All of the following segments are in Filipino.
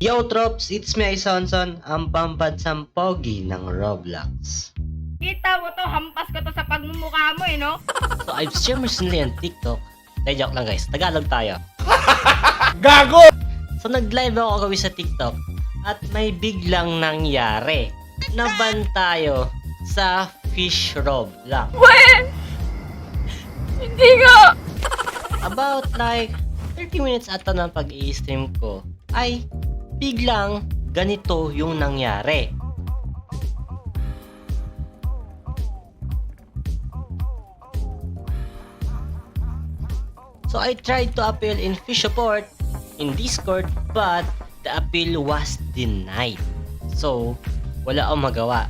Yo Trops, it's me Sonson, ang pampadsang pogi ng Roblox. Kita mo to, hampas ko to sa pagmumukha mo no? So I've streamed recently on TikTok. Joke lang guys, Tagalog tayo. Gago! So nag-live ako kagabi sa TikTok at may biglang nangyari. Naban tayo sa Fish Roblox. When? Hindi nga! About like 30 minutes ata ng pag-i-stream ko ay biglang ganito yung nangyari. So I tried to appeal in Fish Support in Discord but the appeal was denied. So wala akong magawa.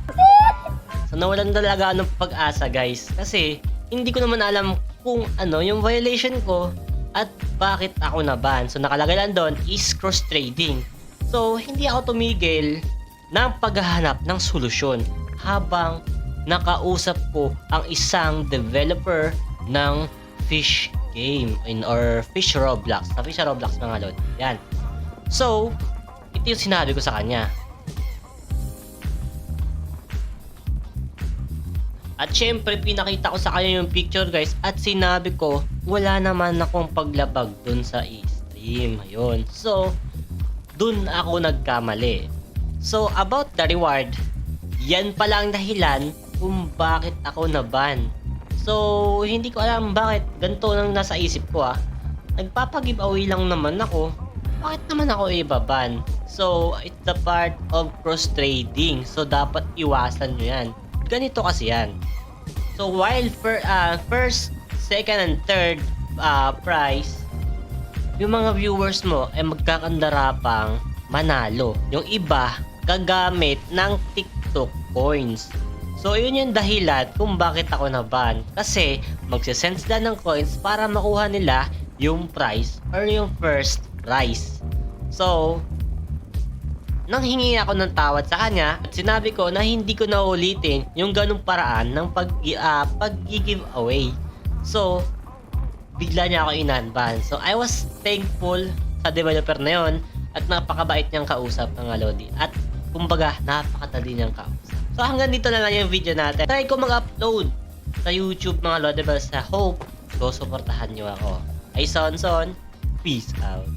So nawalan talaga ng pag-asa guys kasi hindi ko naman alam kung ano yung violation ko at bakit ako na-ban. So nakalagay lang doon is cross-trading. So hindi ako tumigil ng paghahanap ng solusyon habang nakausap ko ang isang developer ng Fish game or Fish Roblox. Sa Fish Roblox mga lord. Yan. So, ito yung sinabi ko sa kanya. At syempre, pinakita ko sa kanya yung picture guys at sinabi ko, wala naman akong paglabag dun sa stream. Ayun. So, dun ako nagkamali. So, about the reward, yan pala ang dahilan kung bakit ako naban. So, hindi ko alam bakit ganito nang nasa isip ko Nagpapag-giveaway lang naman ako. Bakit naman ako ibaban? So, it's the part of cross-trading. So, dapat iwasan nyo yan. Ganito kasi yan. So, while first, second, and third prize, yung mga viewers mo ay magkakandara pang manalo. Yung iba, gagamit ng TikTok coins. So, yun yung dahilan kung bakit ako naban. Kasi, magsisend sila ng coins para makuha nila yung prize or yung first prize. So, nang hingi ako ng tawad sa kanya at sinabi ko na hindi ko na ulitin yung ganung paraan ng pag-giveaway. So, bigla niya ako in-unban. So, I was thankful sa developer na yon at napakabait niyang kausap ng Lodi. At kumbaga, napakadali niyang kausap. So, hanggang dito na lang yung video natin. Try ko mag-upload sa YouTube mga Lodebels sa hope. So, supportahan niyo ako. Ay Sonson, peace out.